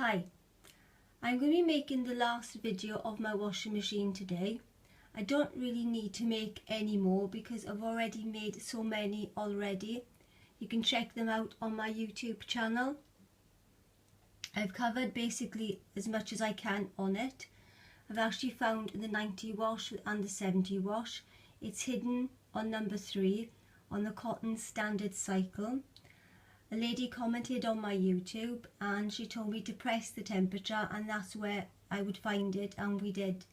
Hi, I'm going to be making the last video of my washing machine today. I don't really need to make any more because I've already made so many already. You can check them out on my YouTube channel. I've covered basically as much as I can on it. I've actually found the 90 wash and the 70 wash. It's hidden on number 3 on the cotton standard cycle. A lady commented on my YouTube and she told me to press the temperature and that's where I would find it, and we did.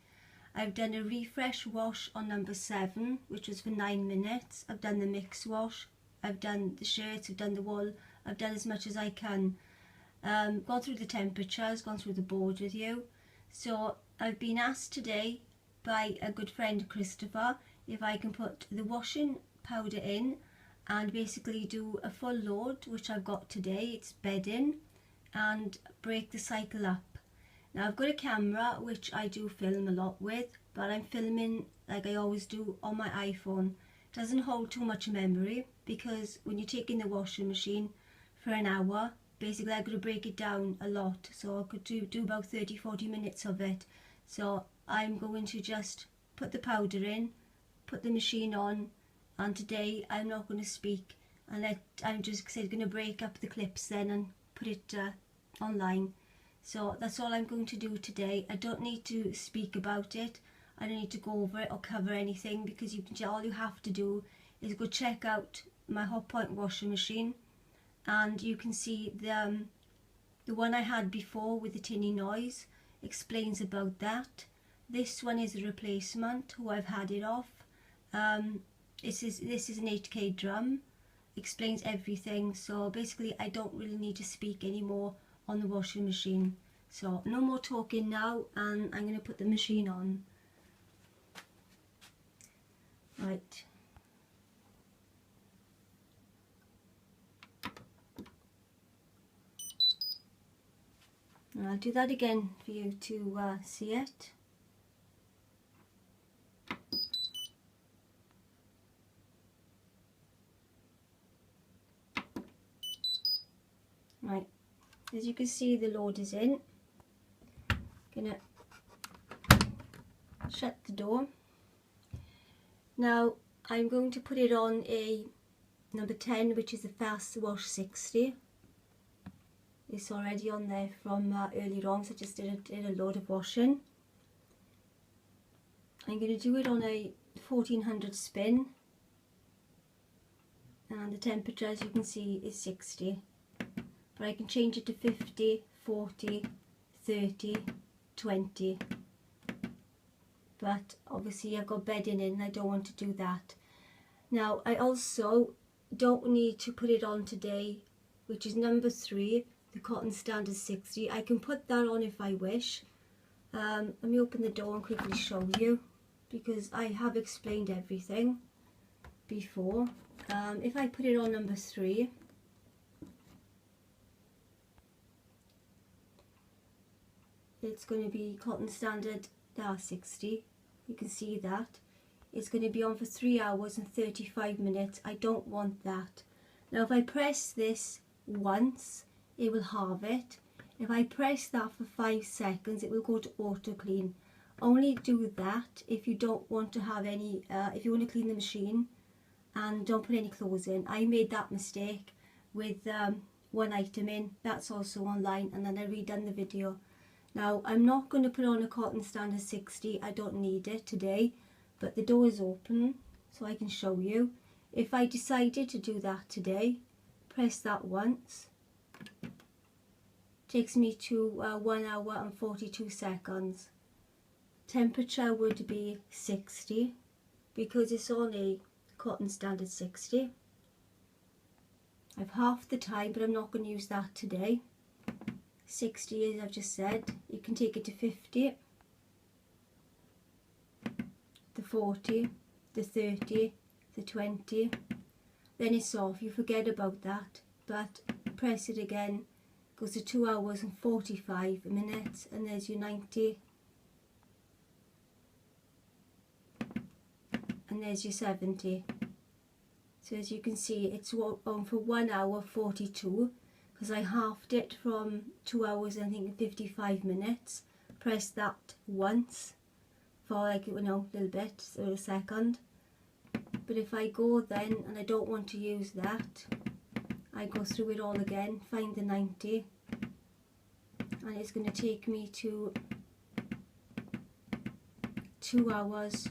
I've done a refresh wash on number 7, which was for 9 minutes. I've done the mix wash, I've done the shirts, I've done the wool, I've done as much as I can. Gone through the temperatures, gone through the board with you. So I've been asked today by a good friend Christopher if I can put the washing powder in and basically do a full load, which I've got today. It's bedding, and break the cycle up. Now I've got a camera which I do film a lot with, but I'm filming like I always do on my iPhone. It doesn't hold too much memory because when you're taking the washing machine for an hour, basically I've got to break it down a lot, so I could do about 30-40 minutes of it. So I'm going to just put the powder in, put the machine on, and today I'm not going to speak, and I'm just going to break up the clips then and put it online. So that's all I'm going to do today. I don't need to speak about it, I don't need to go over it or cover anything, because all you have to do is go check out my Hotpoint washing machine and you can see the one I had before with the tinny noise explains about that. This one is a replacement who I've had it off. This is an 8K drum, explains everything. So basically I don't really need to speak anymore on the washing machine. So no more talking now, and I'm going to put the machine on. Right. And I'll do that again for you to see it. Right, as you can see the load is in. Gonna shut the door. Now I'm going to put it on a number 10, which is a fast wash 60. It's already on there from earlier on, so I just did a load of washing. I'm going to do it on a 1400 spin, and the temperature, as you can see, is 60. But I can change it to 50, 40, 30, 20. But obviously I've got bedding in and I don't want to do that. Now I also don't need to put it on today, which is number 3, the cotton standard 60. I can put that on if I wish. Let me open the door and quickly show you, because I have explained everything before. If I put it on number 3, it's going to be cotton standard 60. You can see that. It's going to be on for 3 hours and 35 minutes. I don't want that. Now if I press this once, it will halve it. If I press that for 5 seconds, it will go to auto clean. Only do that if you don't want to have any, if you want to clean the machine and don't put any clothes in. I made that mistake with one item in. That's also online, and then I redone the video. Now I'm not going to put on a cotton standard 60, I don't need it today, but the door is open so I can show you. If I decided to do that today, press that once, takes me to 1 hour and 42 seconds. Temperature would be 60 because it's on a cotton standard 60. I've half the time, but I'm not going to use that today. 60, as I've just said. You can take it to 50, the 40, the 30, the 20, then it's off. You forget about that, but press it again, goes to 2 hours and 45 minutes, and there's your 90, and there's your 70. So as you can see, it's on for 1 hour 42, because I halved it from 2 hours and I think 55 minutes. Press that once for like, you know, a little bit, so a second. But if I go then and I don't want to use that, I go through it all again, find the 90, and it's going to take me to 2 hours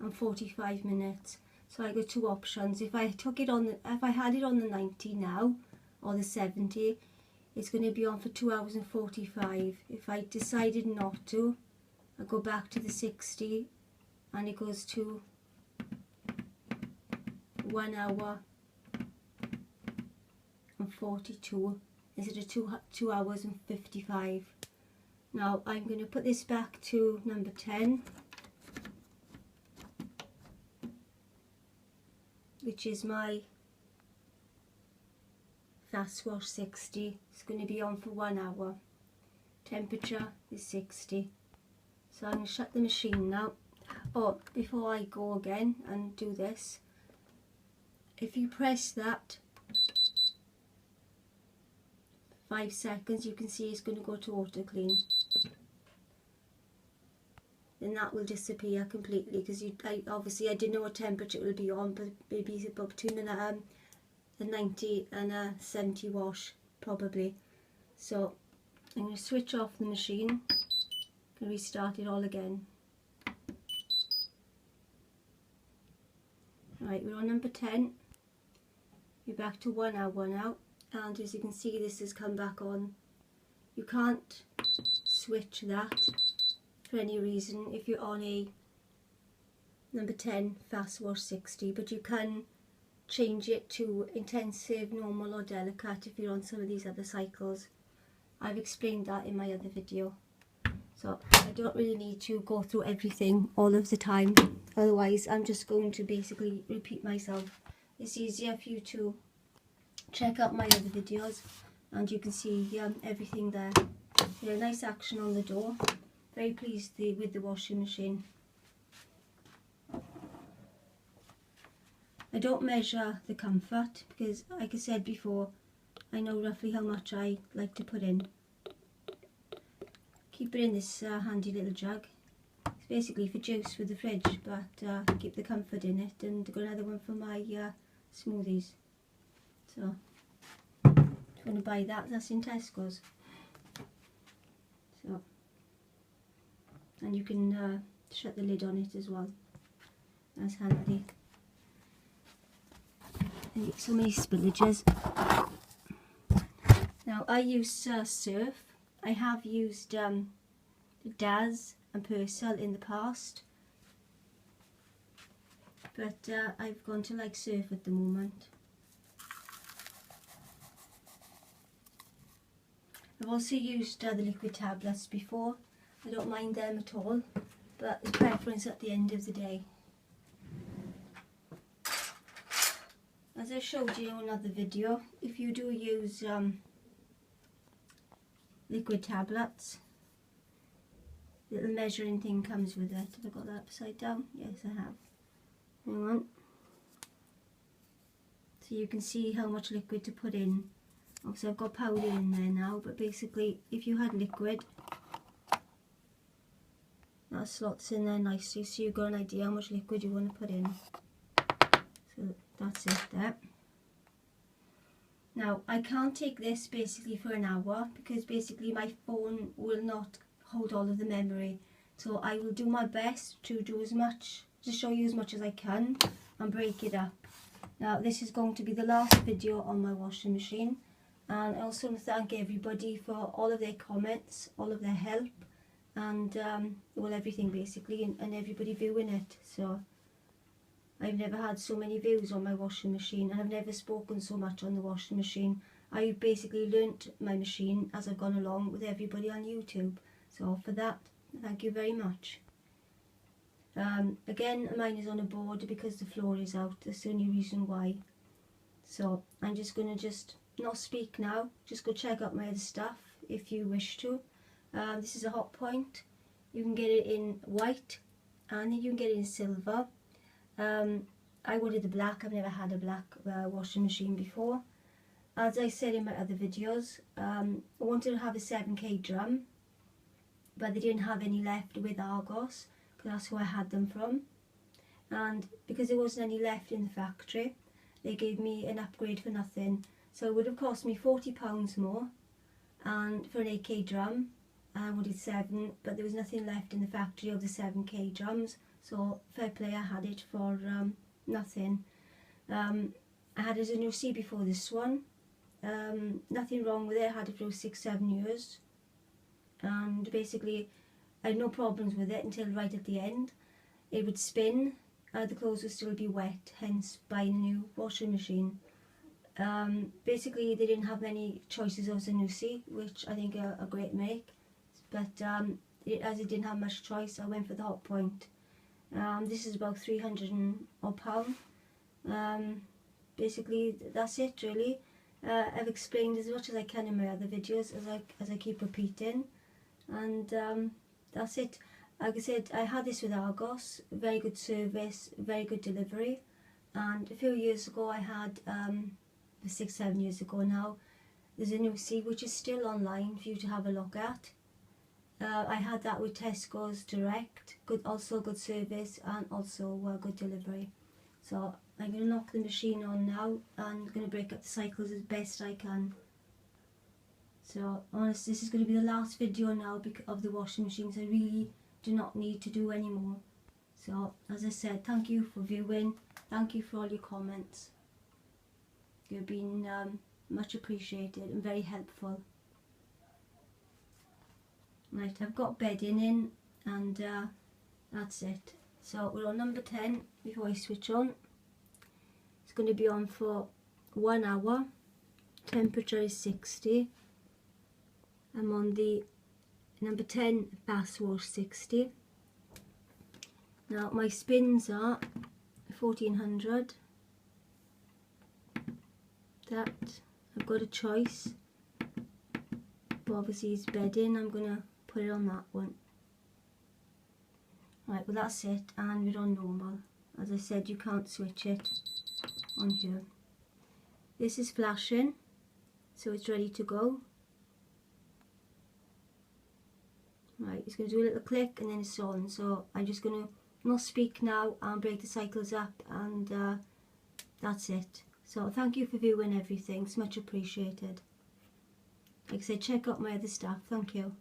and 45 minutes. So I got two options. If I had it on the 90 now, or the 70, it's going to be on for 2 hours and 45. If I decided not to, I go back to the 60 and it goes to 1 hour and 42 instead of 2 hours and 55. Now I'm going to put this back to number 10, which is my Fast Wash 60. It's going to be on for 1 hour. Temperature is 60. So I'm going to shut the machine now. Oh, before I go again and do this, if you press that 5 seconds, you can see it's going to go to auto clean. Then that will disappear completely, because obviously I didn't know what temperature it will be on, but maybe it's about between a 90 and a 70 wash probably. So I'm going to switch off the machine and restart it all again. Right, we're on number 10. We're back to 1 hour now, and as you can see, this has come back on. You can't switch that for any reason if you're on a number 10 Fast Wash 60, but you can change it to intensive, normal or delicate if you're on some of these other cycles. I've explained that in my other video, so I don't really need to go through everything all of the time, otherwise I'm just going to basically repeat myself. It's easier for you to check out my other videos and you can see everything there. Yeah, nice action on the door. Very pleased with the washing machine. I don't measure the comfort because, like I said before, I know roughly how much I like to put in. Keep it in this handy little jug. It's basically for juice for the fridge, but keep the comfort in it. And I've got another one for my smoothies. So if you want to buy that, that's in Tesco's. So, and you can shut the lid on it as well. That's handy. And get so many spillages. Now I use Surf. I have used Daz and Persil in the past, but I've gone to like Surf at the moment. I've also used the liquid tablets before. I don't mind them at all, but the preference at the end of the day. As I showed you in another video, if you do use liquid tablets, the little measuring thing comes with it. Have I got that upside down? Yes, I have. Hang on. So you can see how much liquid to put in. Obviously I've got powder in there now, but basically if you had liquid, that slots in there nicely, so you've got an idea how much liquid you want to put in. So that's it there. Now I can't take this basically for an hour because basically my phone will not hold all of the memory. So I will do my best to do as much, to show you as much as I can and break it up. Now this is going to be the last video on my washing machine, and I also want to thank everybody for all of their comments, all of their help, and well, everything basically, and everybody viewing it. So I've never had so many views on my washing machine, and I've never spoken so much on the washing machine. I've basically learnt my machine as I've gone along with everybody on YouTube. So for that, thank you very much. Again, mine is on a board because the floor is out. That's the only reason why. So I'm just going to not speak now. Just go check out my other stuff if you wish to. This is a Hot Point. You can get it in white and you can get it in silver. I wanted the black. I've never had a black washing machine before. as I said in my other videos, I wanted to have a 7K drum, but they didn't have any left with Argos, because that's who I had them from. And because there wasn't any left in the factory, they gave me an upgrade for nothing. So it would have cost me £40 more, and for an 8K drum I wanted 7, but there was nothing left in the factory of the 7K drums, so fair play, I had it for nothing. I had it as a new C before this one. Nothing wrong with it. I had it for 6-7 years, and basically I had no problems with it until right at the end. It would spin, the clothes would still be wet, hence buying a new washing machine. Basically they didn't have many choices of Zanussi, which I think are a great make, but as it didn't have much choice, I went for the Hot Point. This is about £300 odd. Basically that's it really. I've explained as much as I can in my other videos, as I keep repeating, and that's it. Like I said, I had this with Argos, very good service, very good delivery, and a few years ago I had, 6-7 years ago now, there's a new C which is still online for you to have a look at. I had that with Tesco's Direct, also good service and also good delivery. So I'm going to knock the machine on now and I'm going to break up the cycles as best I can. So honestly, this is going to be the last video now of the washing machines. I really do not need to do any more. So as I said, thank you for viewing, thank you for all your comments. You've been much appreciated and very helpful. Right, I've got bedding in, and that's it. So we're on number 10 before I switch on. It's going to be on for 1 hour. Temperature is 60. I'm on the number 10 bath wash 60. Now my spins are 1400. That I've got a choice, but obviously it's bedding, I'm gonna put it on that one. Right, well that's it, and we're on normal. As I said, you can't switch it on here. This is flashing, so it's ready to go. Right, it's going to do a little click and then it's on. So I'm just going to not speak now and break the cycles up, and that's it. So thank you for viewing everything, it's much appreciated. Like I said, check out my other stuff. Thank you.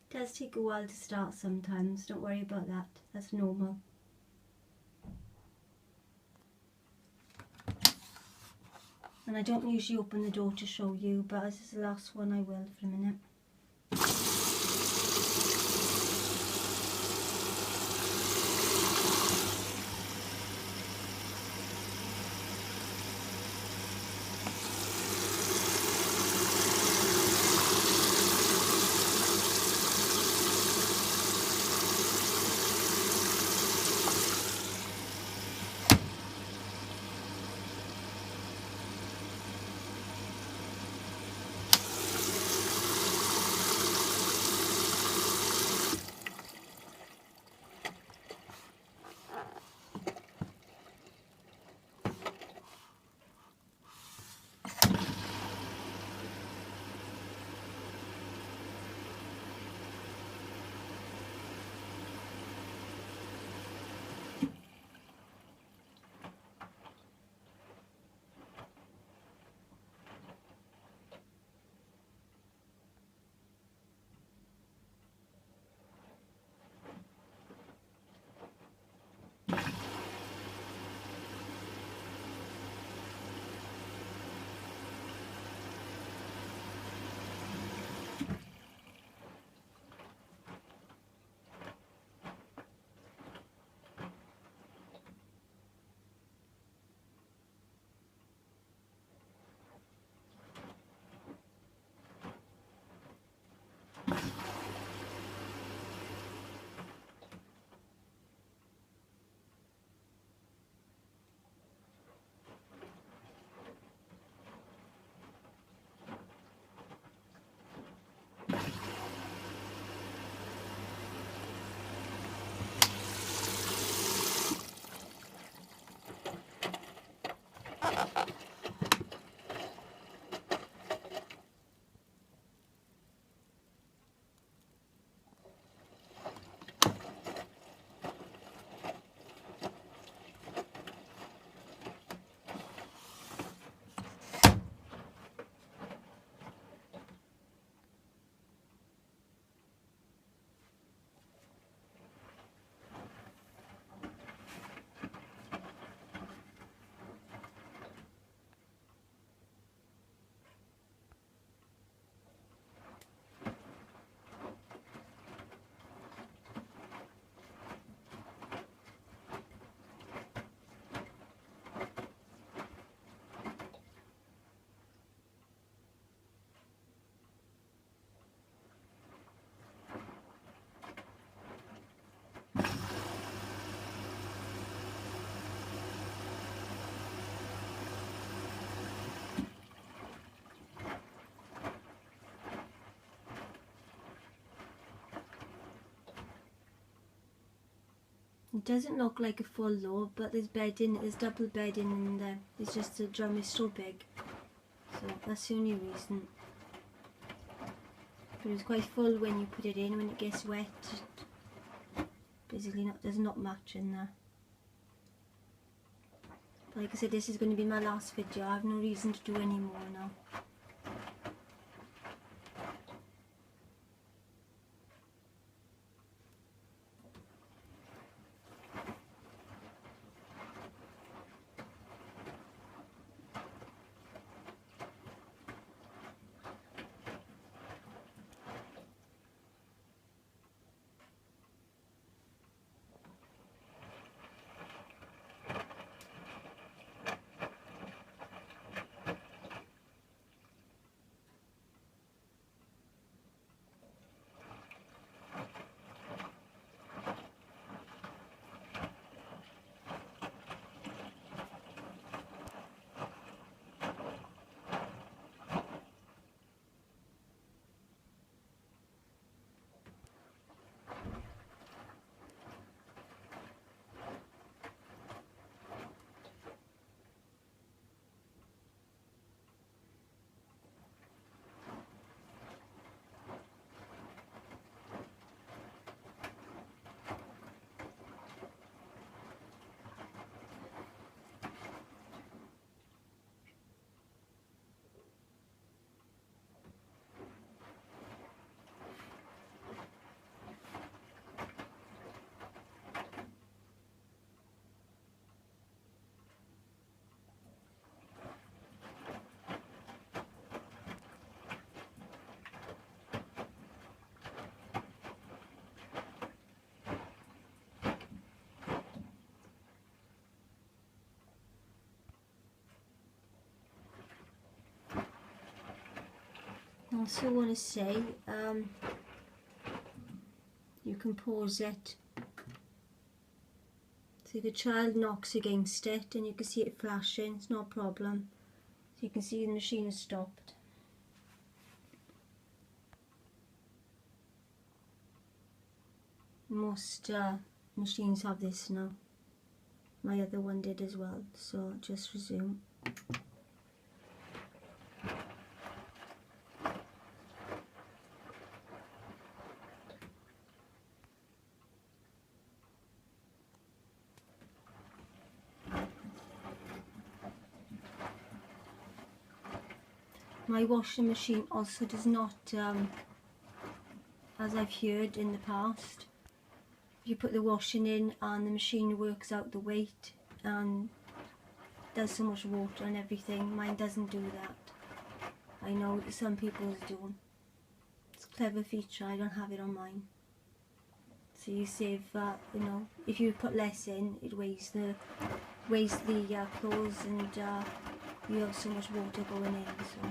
It does take a while to start sometimes, don't worry about that, that's normal. And I don't usually open the door to show you, but as this is the last one I will for a minute. doesn't look like a full load, but there's bedding, there's double bedding in there. It's just the drum is so big, so that's the only reason. But it's quite full when you put it in. When it gets wet, it basically does not match in there. But like I said, this is going to be my last video. I have no reason to do any more now. I also want to say, you can pause it so the child knocks against it and you can see it flashing. It's no problem. So you can see the machine has stopped. Most machines have this now. My other one did as well, so just resume. My washing machine also does not, as I've heard in the past, if you put the washing in and the machine works out the weight and does so much water and everything, mine doesn't do that. I know that some people's do. It's a clever feature, I don't have it on mine. So you save, you know, if you put less in, it weighs the clothes and you have so much water going in. So.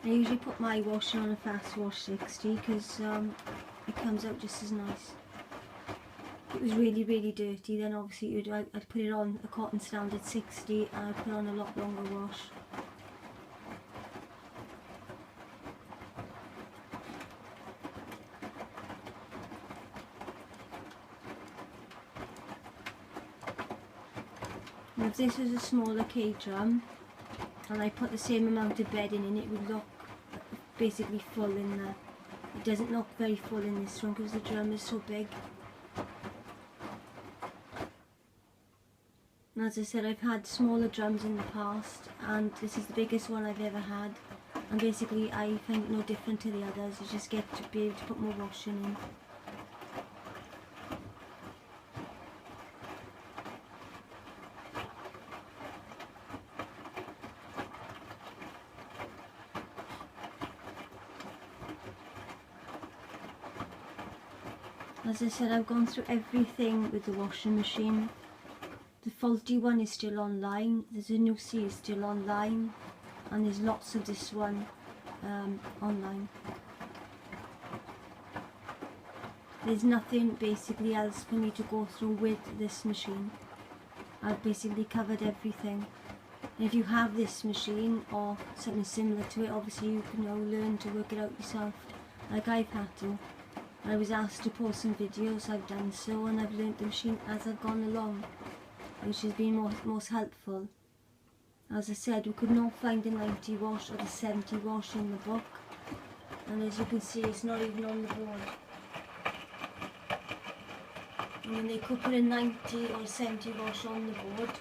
I usually put my washing on a fast wash 60 because it comes out just as nice. If it was really dirty, then obviously I'd put it on a cotton standard 60 and I'd put on a lot longer wash. And if this was a smaller K drum and I put the same amount of bedding in, it would look basically full in there. It doesn't look very full in this one because the drum is so big. And as I said, I've had smaller drums in the past and this is the biggest one I've ever had, and basically I find it no different to the others. You just get to be able to put more washing in. As I said, I've gone through everything with the washing machine. The faulty one is still online, the Zanussi is still online, and there's lots of this one online. there's nothing basically else for me to go through with this machine. I've basically covered everything. And if you have this machine or something similar to it, obviously you can now learn to work it out yourself, like I've had to. I was asked to post some videos, I've done so, and I've learnt the machine as I've gone along, which has been most helpful. As I said, we could not find the 90 wash or the 70 wash in the book, and as you can see, it's not even on the board. I mean, they could put a 90 or 70 wash on the board,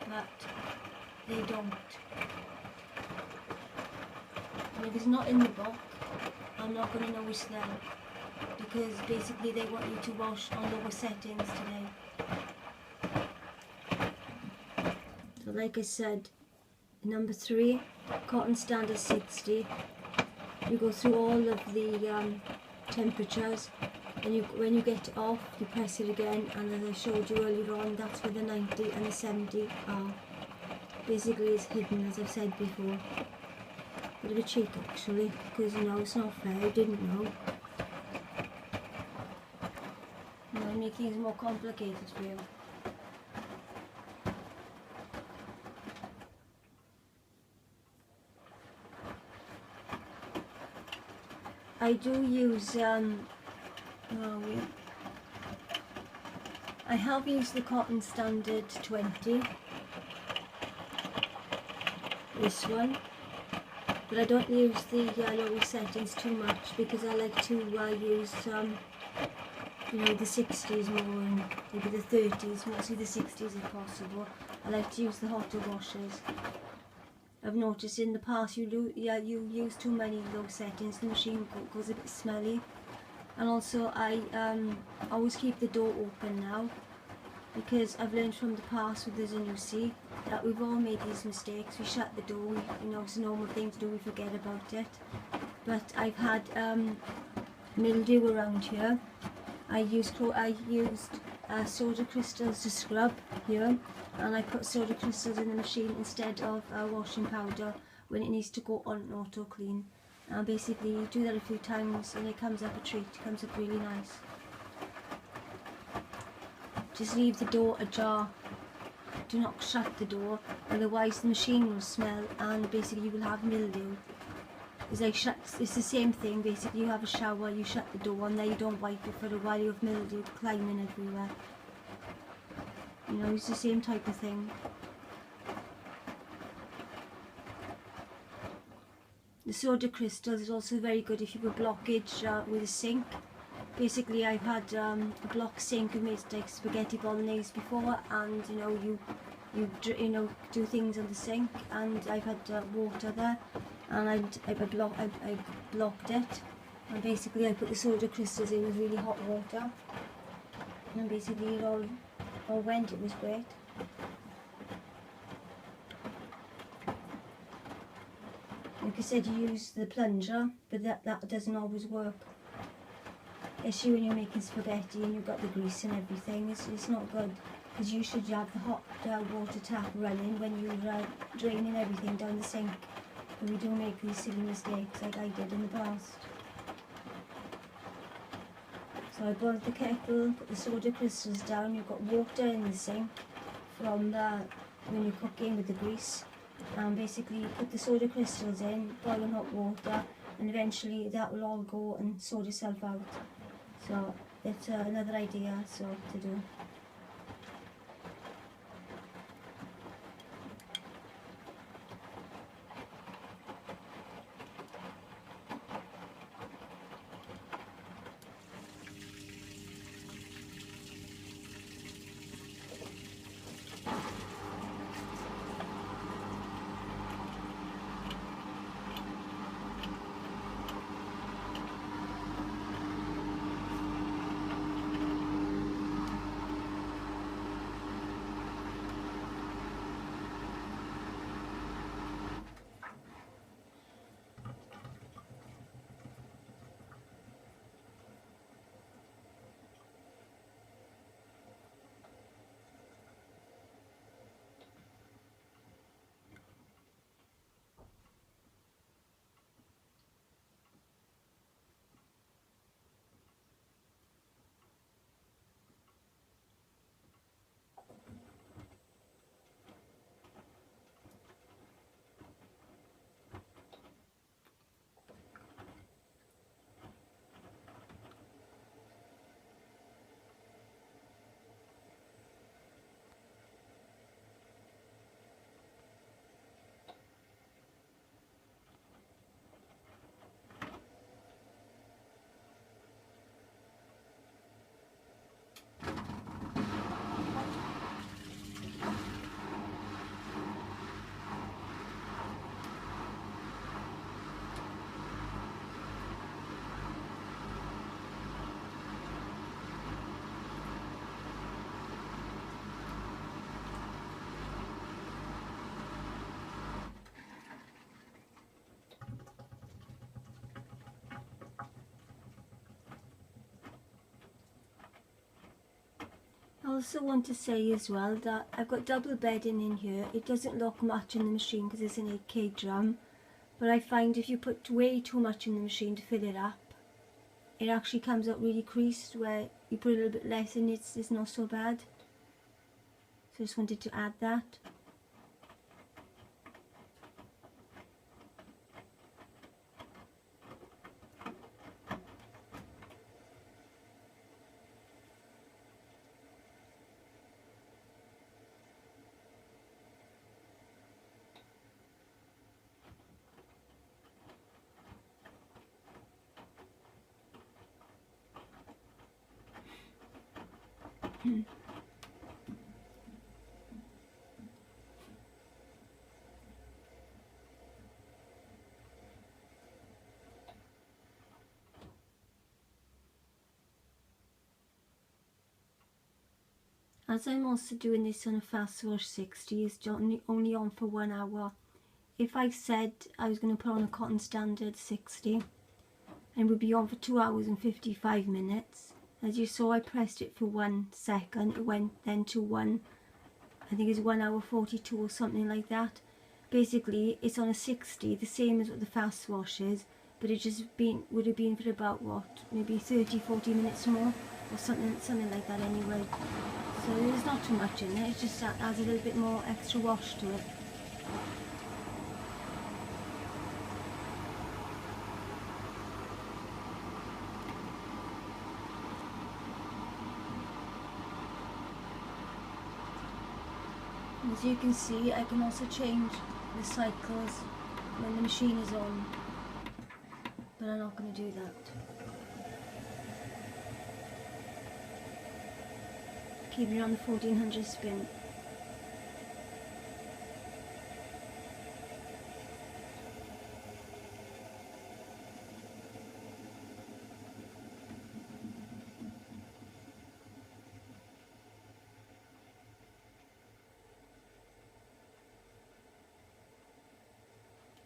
but they don't. And if it's not in the book, I'm not going to know it's there, because basically they want you to wash on lower settings today. So like I said, number 3, cotton standard 60. You go through all of the temperatures, and when you get off, you press it again, and as I showed you earlier on, that's where the 90 and the 70 are. Basically it's hidden, as I've said before. Bit of a cheat actually, because you know it's not fair, I didn't know. You know, make things more complicated for you. I do use, I have used the cotton standard 20, this one, but I don't use the lower settings too much, because I like to use, you know, the 60s more, and maybe the 30s, mostly the 60s if possible. I like to use the hotter washes. I've noticed in the past you use too many low settings, the machine goes a bit smelly. And also I always keep the door open now, because I've learned from the past with the Zanussi that we've all made these mistakes. We shut the door, you know, it's a normal thing to do, we forget about it. But I've had mildew around here. I used soda crystals to scrub here, and I put soda crystals in the machine instead of washing powder when it needs to go on auto clean. And basically you do that a few times and it comes up a treat, it comes up really nice. Just leave the door ajar, do not shut the door, otherwise the machine will smell and basically you will have mildew. It's the same thing, basically you have a shower, you shut the door and then you don't wipe it for a while, you have mildew climbing everywhere. You know, it's the same type of thing. The soda crystals is also very good if you have a blockage with a sink. Basically I've had a block sink and made like spaghetti bolognese before, and you know do things on the sink, and I've had water there, and I blocked it, and basically I put the soda crystals in with really hot water, and basically it all went. It was great. Like I said, you use the plunger, but that doesn't always work. Especially when you're making spaghetti and you've got the grease and everything, it's not good. Because you should have the hot water tap running when you're draining everything down the sink. But we do make these silly mistakes like I did in the past. So I boiled the kettle, put the soda crystals down, you've got water in the sink from when you're cooking with the grease. And basically you put the soda crystals in, boiling hot water, and eventually that will all go and sort itself out. So it's another idea to do. also want to say as well that I've got double bedding in here. It doesn't look much in the machine because it's an 8K drum, but I find if you put way too much in the machine to fill it up, it actually comes out really creased. Where you put a little bit less in, it's not so bad. So I just wanted to add that. As I'm also doing this on a fast wash 60, it's only on for 1 hour. If I said I was going to put on a cotton standard 60, and would be on for 2 hours and 55 minutes. As you saw, I pressed it for 1 second, it went then to I think it's 1 hour 42 or something like that. Basically, it's on a 60, the same as what the fast wash is, but it just would have been for about what, maybe 30-40 minutes more, or something like that anyway. So there's not too much in it, it just adds a little bit more extra wash to it. As you can see, I can also change the cycles when the machine is on, but I'm not going to do that. Keep it on the 1400 spin.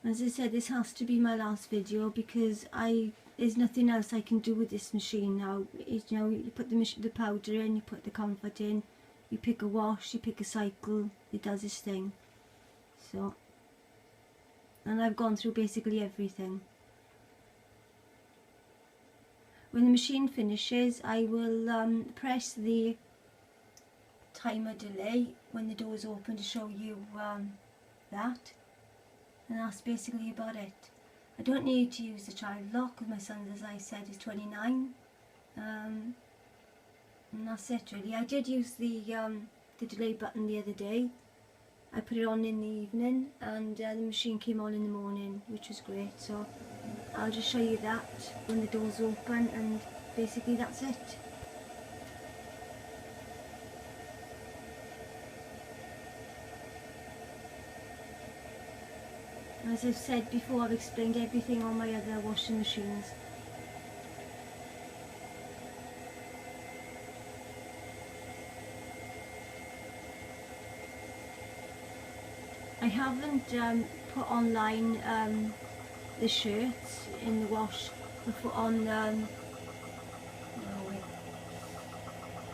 As I said, this has to be my last video because there's nothing else I can do with this machine now. You put the powder in, you put the comfort in, you pick a wash, you pick a cycle, it does its thing. So, and I've gone through basically everything. When the machine finishes, I will press the timer delay when the door is open to show you that. And that's basically about it. I don't need to use the child lock because my son, as I said, is 29. And that's it really. I did use the delay button the other day. I put it on in the evening and the machine came on in the morning, which was great. So I'll just show you that when the door's open, and basically that's it. As I've said before, I've explained everything on my other washing machines. I haven't put online the shirts in the wash.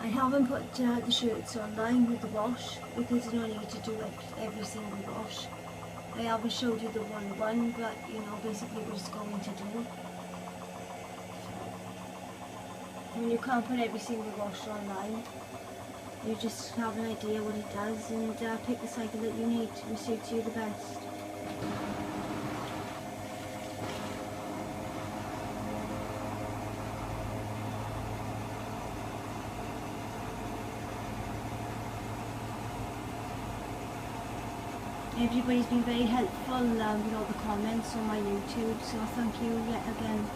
I haven't put the shirts online with the wash because you don't need to do it every single wash. I haven't showed you the one, but you know, basically what it's going to do. I mean, you can't put every single wash online. You just have an idea what it does and pick the cycle that you need to suits you the best. Everybody's been very helpful with all the comments on my YouTube, so thank you yet again.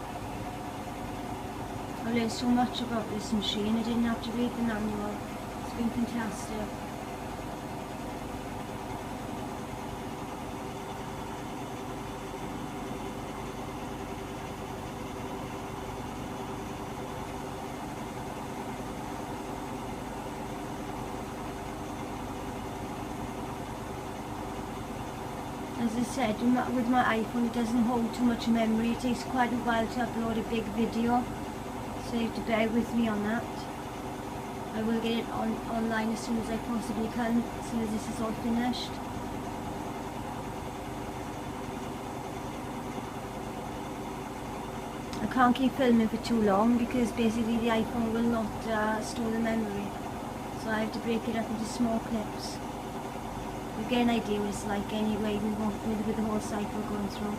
I learned so much about this machine. I didn't have to read the manual. It's been fantastic. As I said, with my iPhone it doesn't hold too much memory. It takes quite a while to upload a big video, so you have to bear with me on that. I will get it online as soon as I possibly can, as soon as this is all finished. I can't keep filming for too long because basically the iPhone will not store the memory, so I have to break it up into small clips. You get an idea what it's like anyway with the whole cycle going through.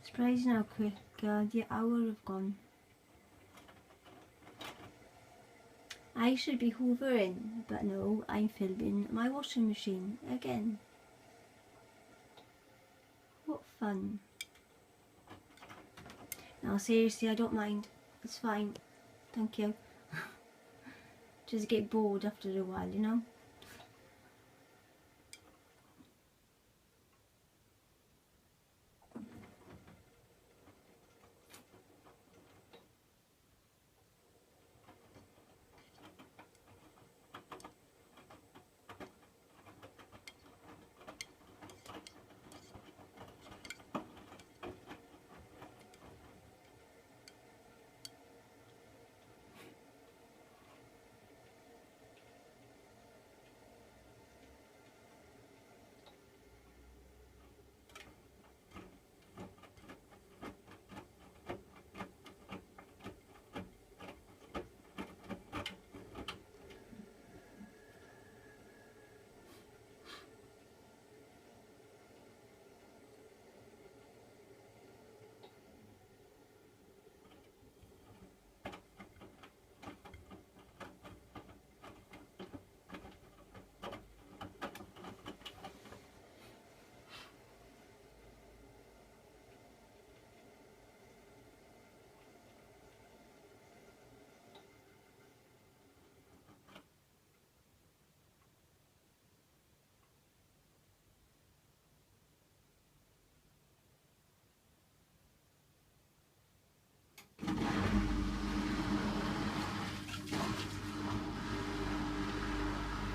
Surprising how quick the hour have gone. I should be hoovering, but no, I'm filming my washing machine again. What fun. No, seriously, I don't mind. It's fine. Thank you. Just get bored after a while, you know?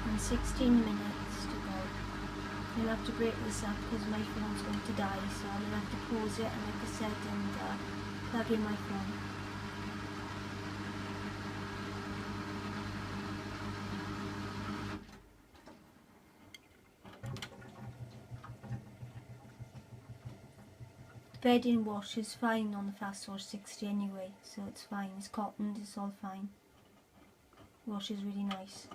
And 16 minutes to go. I'll have to break this up because my phone's going to die, so I'm going to have to pause it and, like I said, and plug in my phone. The bedding wash is fine on the Fast Wash 60 anyway, so it's fine. It's cottoned, it's all fine. Wash is really nice.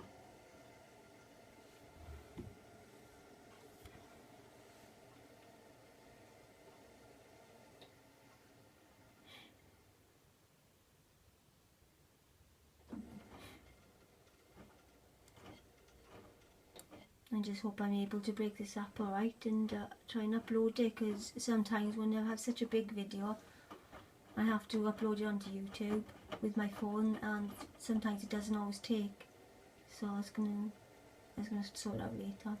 and just hope I'm able to break this up alright and try and upload it, because sometimes when I have such a big video I have to upload it onto YouTube with my phone, and sometimes it doesn't always take, so I was gonna sort it out later.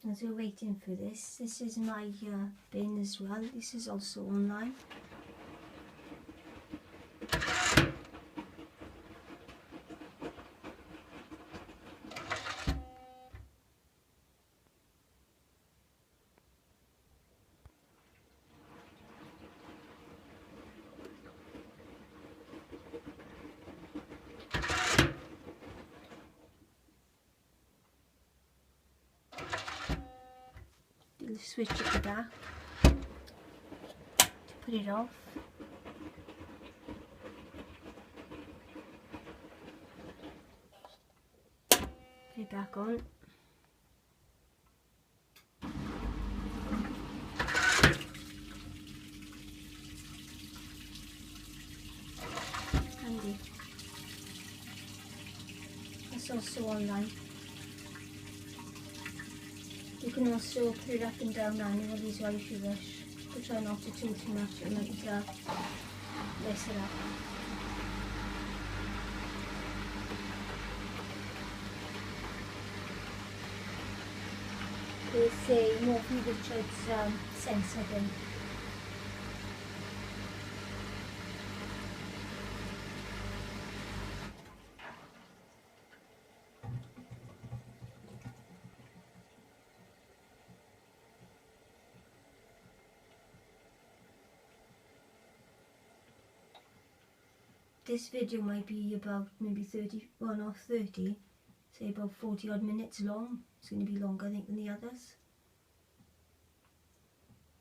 As we're waiting for this is my bin as well. This is also online. Switch at the back to put it off. Put it back on. Handy. It's also online. You can also put it up and down manually as well if you wish, but try not to do too much, it might mess it up. There's a Morphy Richards sensor bin. This video might be about maybe 31 or 30, say about 40 odd minutes long. It's going to be longer I think than the others.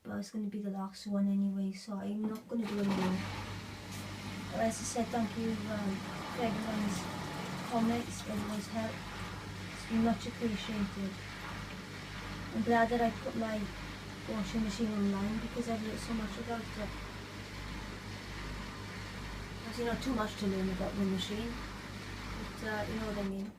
But it's going to be the last one anyway, so I'm not going to do any more. As I said, thank you for everyone's comments, everyone's help. It's been much appreciated. I'm glad that I put my washing machine online because I've learned so much about it. There's not too much to learn about the machine, but you know what I mean.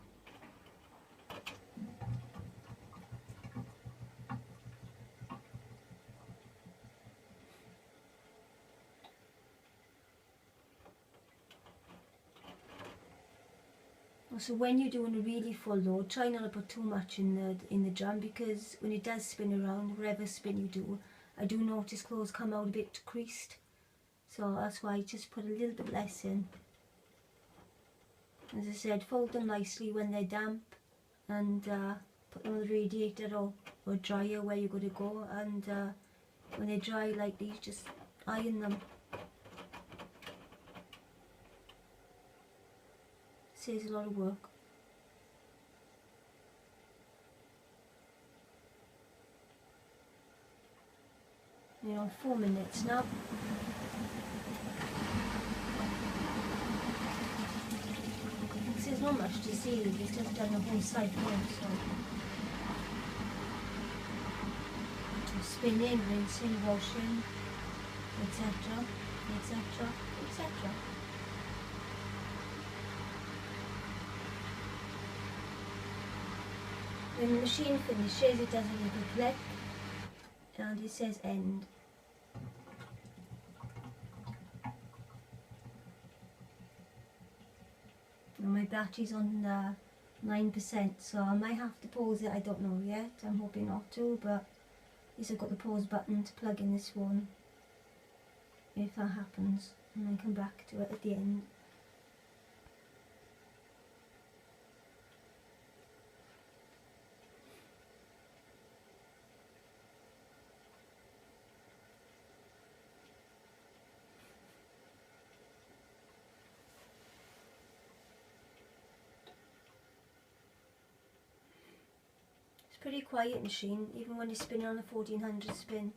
So when you're doing a really full load, try not to put too much in the drum, because when it does spin around, whatever spin you do, I do notice clothes come out a bit creased. So that's why I just put a little bit less in. As I said, fold them nicely when they're damp, and put them on the radiator or dryer where you're going to go, and when they dry like these, just iron them. Saves a lot of work. You're on 4 minutes now. There's not much to see, it's just done the whole side here, so spinning, rinsing, washing, etc, etc, etc. When the machine finishes, it does a little click and it says end. And my battery's on 9%, so I might have to pause it, I don't know yet. I'm hoping not to, but at least I've got the pause button to plug in this phone if that happens, and then come back to it at the end. Pretty quiet machine, even when it's spinning on a 1400 spin.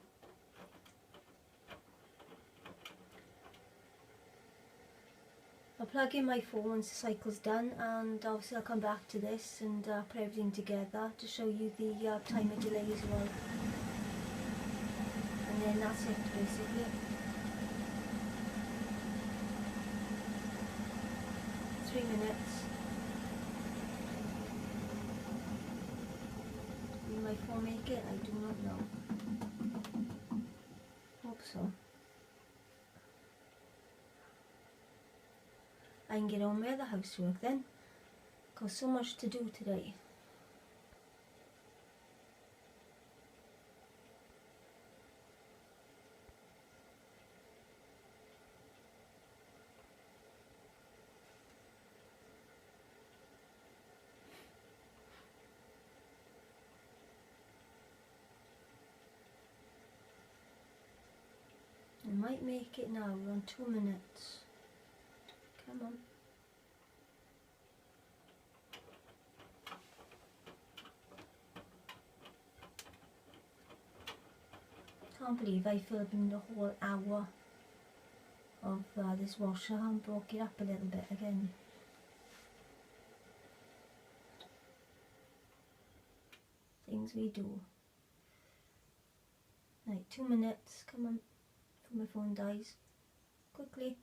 I'll plug in my phone once the cycle's done, and obviously I'll come back to this and put everything together to show you the timer delay as well. And then that's it basically. 3 minutes. Will my phone make it? I do not know. Hope so. I can get on with the housework then. Got so much to do today. might make it now, we're on 2 minutes. Come on. Can't believe I filmed the whole hour of this washer and broke it up a little bit again. Things we do. Right, 2 minutes, come on, before my phone dies. Quickly.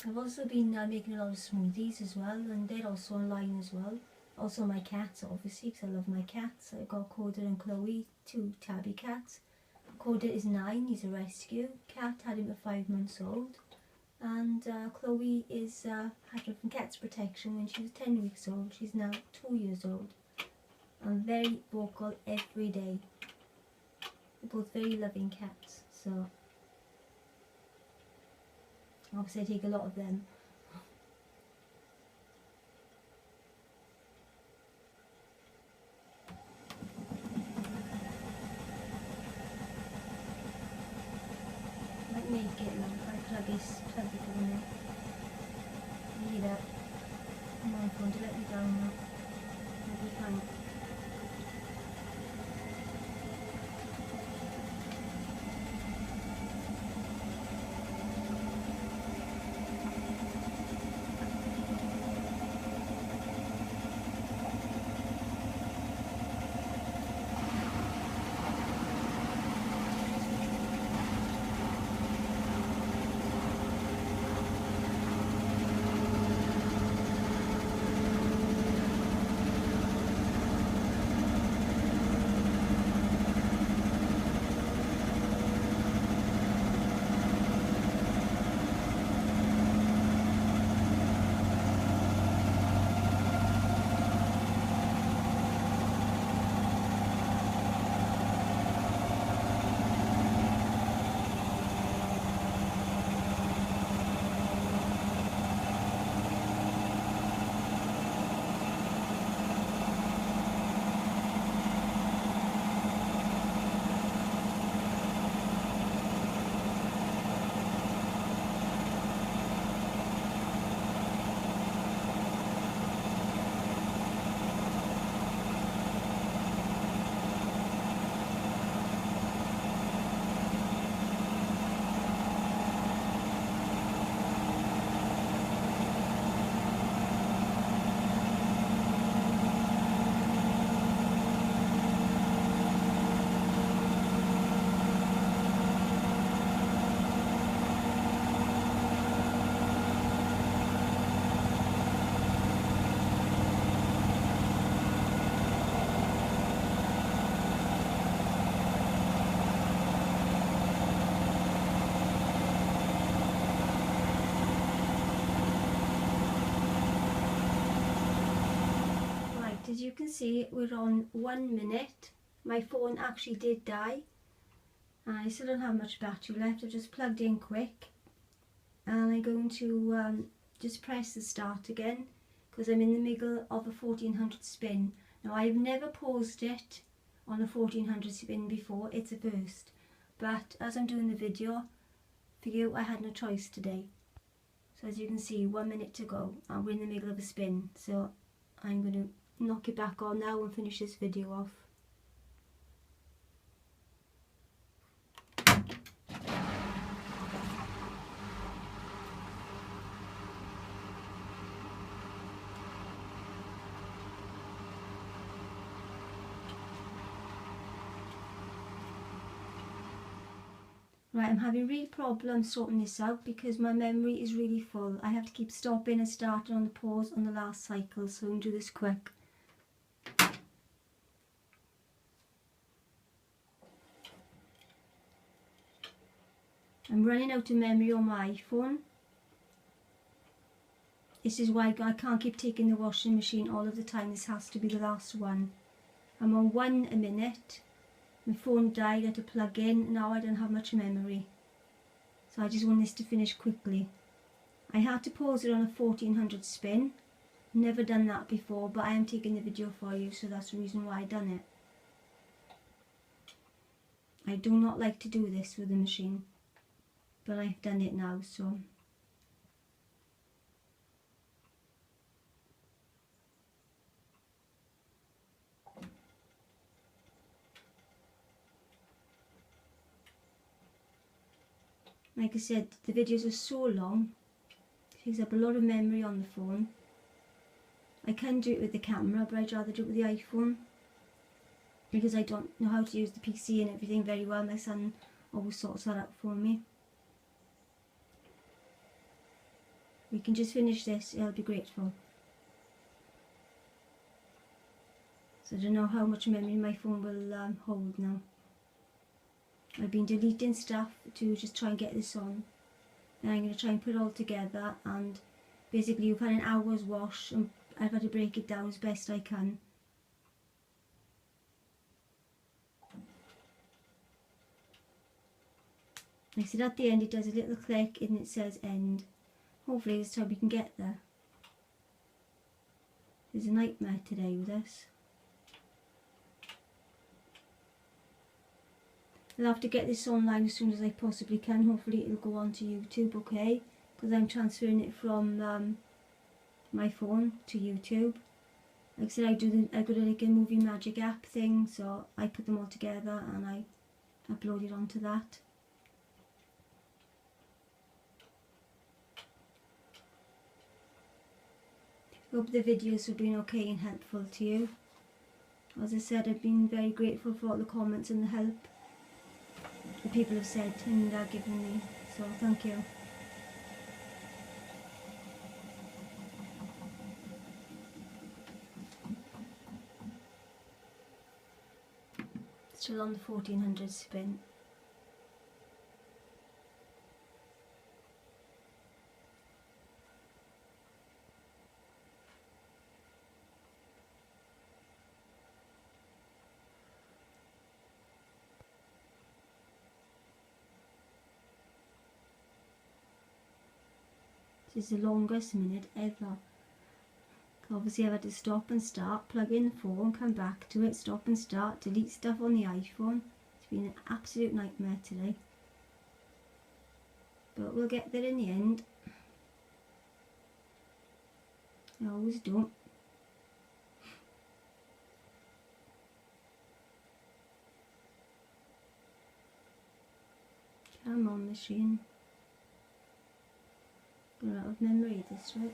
I've also been making a lot of smoothies as well, and they're also online as well. Also my cats, obviously, because I love my cats. I've got Coda and Chloe, 2 tabby cats. Coda is 9, he's a rescue cat, had him at 5 months old. And Chloe is had her from Cats Protection when she was 10 weeks old. She's now 2 years old. And very vocal every day. They're both very loving cats, so obviously I take a lot of them. Might make it now. I plug it in there. Need that. My phone to let me down now. Maybe fine. As you can see, we're on 1 minute. My phone actually did die. I still don't have much battery left. I've just plugged in quick. And I'm going to just press the start again because I'm in the middle of a 1400 spin. Now, I've never paused it on a 1400 spin before. It's a first. But as I'm doing the video, for you, I had no choice today. So as you can see, 1 minute to go and we're in the middle of a spin. So I'm going to knock it back on now and finish this video off. Right, I'm having real problems sorting this out because my memory is really full. I have to keep stopping and starting on the pause on the last cycle, so I'm going to do this quick. I'm running out of memory on my iPhone. This is why I can't keep taking the washing machine all of the time. This has to be the last one. I'm on 1 a minute. My phone died, I had to plug in. Now I don't have much memory. So I just want this to finish quickly. I had to pause it on a 1400 spin. Never done that before, but I am taking the video for you, so that's the reason why I done it. I do not like to do this with the machine, but I've done it now, so. Like I said, the videos are so long, it takes up a lot of memory on the phone. I can do it with the camera, but I'd rather do it with the iPhone because I don't know how to use the PC and everything very well. My son always sorts that out for me. We can just finish this, I'll be grateful. So I don't know how much memory my phone will hold now. I've been deleting stuff to just try and get this on. And I'm going to try and put it all together, and basically you've had an hour's wash and I've had to break it down as best I can. Like I said, at the end it does a little click and it says end. Hopefully this time we can get there. It's a nightmare today with this. I'll have to get this online as soon as I possibly can. Hopefully it'll go on to YouTube, okay? Because I'm transferring it from my phone to YouTube. Like I said, I got like a Movie Magic app thing, so I put them all together and I upload it onto that. Hope the videos have been okay and helpful to you. As I said, I've been very grateful for all the comments and the help the people have said and given me, so thank you. Still on the 1400 spin. This is the longest minute ever. Obviously I've had to stop and start, plug in the phone, come back to it, stop and start, delete stuff on the iPhone. It's been an absolute nightmare today. But we'll get there in the end. I always don't. Come on, machine. Got out of memory at this rate.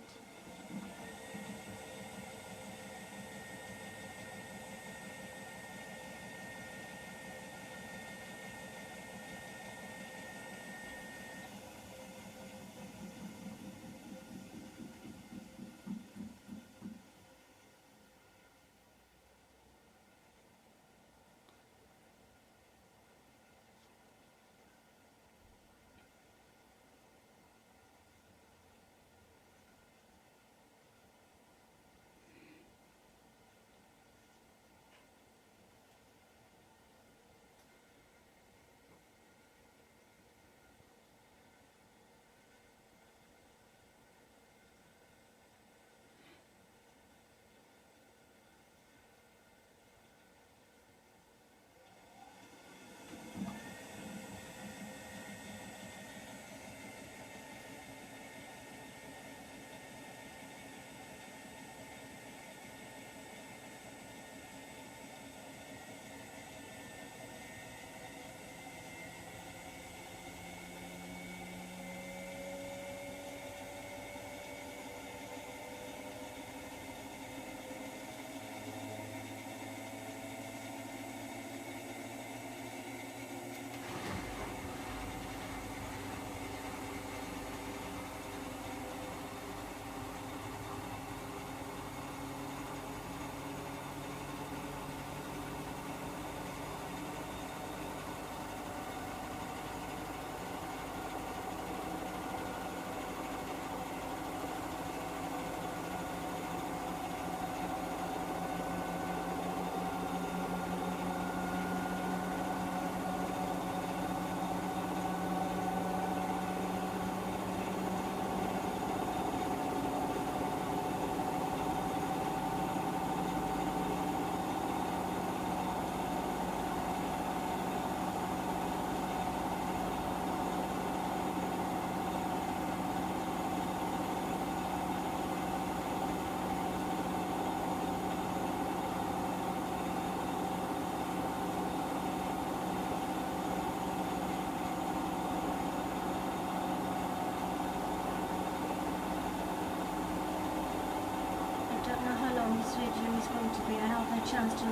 it's going to be. I haven't had a chance to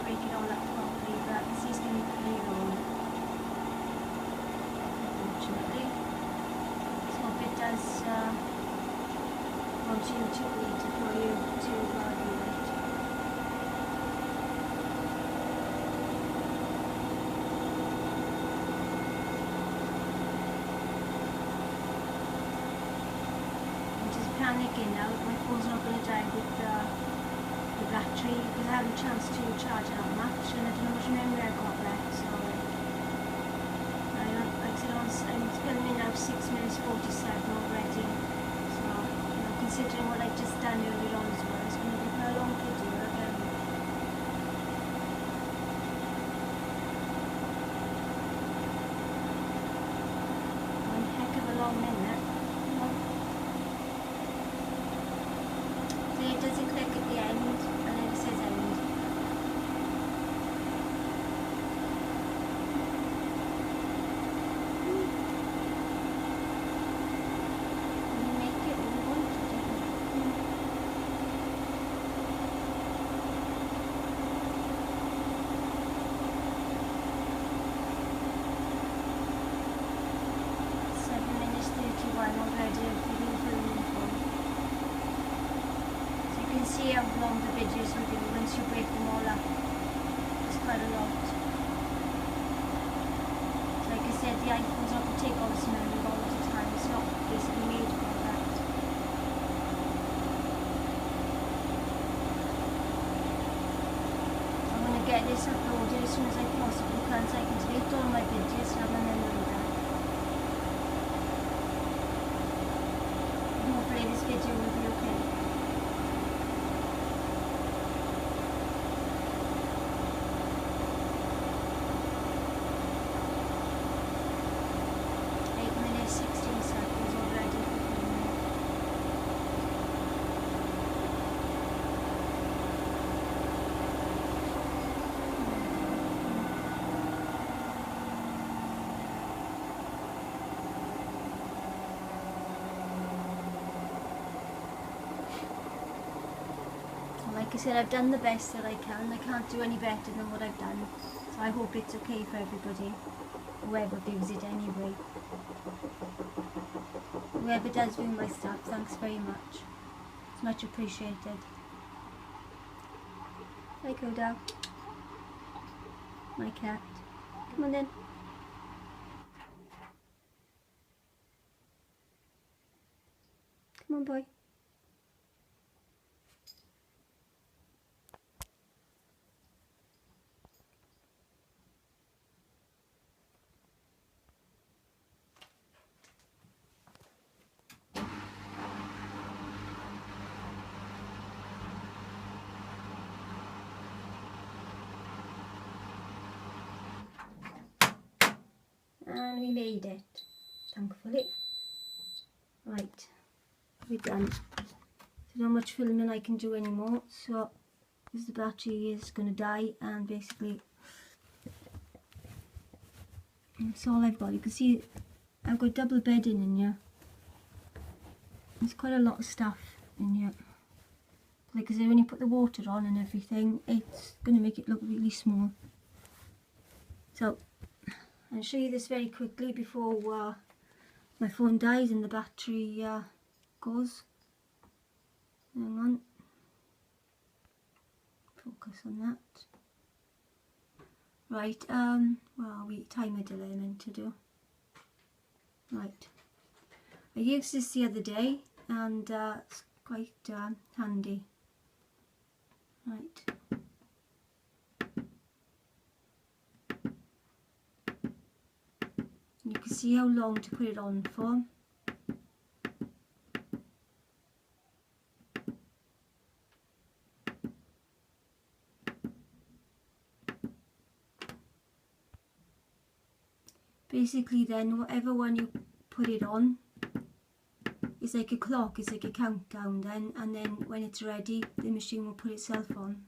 break it all up properly, but I can see it's going to be pretty long, unfortunately. So hope it does want you to eat for you to do it. Panicking now. My phone's not going to die with the battery because I haven't a chance to charge it that much, and I don't know how much memory I got left. So like I said, I'm filming now 6 minutes 47 already. So considering what I just done earlier on as well, it's going to be quite a long video again. One heck of a long minute. It doesn't click at the end, and then it says end. We make it what we want to do. 7 minutes 31 already of video filming for. You can see how long the videos will be once you break them all up. It's quite a lot. So like I said, the iPhone's not going to take all this memory all of the time. It's not basically made for that. I'm going to get this uploaded as soon as I possibly can, so I can delete all my videos and have my memory back. And hopefully this video will be okay. Like I said, I've done the best that I can. I can't do any better than what I've done. So I hope it's okay for everybody, whoever views it anyway. Whoever does view my stuff, thanks very much. It's much appreciated. Hi Koda. My cat. Come on then. Come on boy. And we made it, thankfully. Right, we're done. There's not much filming I can do anymore, so because the battery is going to die, and basically that's all I've got. You can see I've got double bedding in here. There's quite a lot of stuff in here. Like I said, when you put the water on and everything, it's going to make it look really small. So I'll show you this very quickly before my phone dies and the battery goes. Hang on. Focus on that. Right, where are we? Timer delay I meant to do. Right. I used this the other day and it's quite handy. Right. You can see how long to put it on for. Basically then, whatever one you put it on, it's like a clock, it's like a countdown then, and then when it's ready, the machine will put itself on.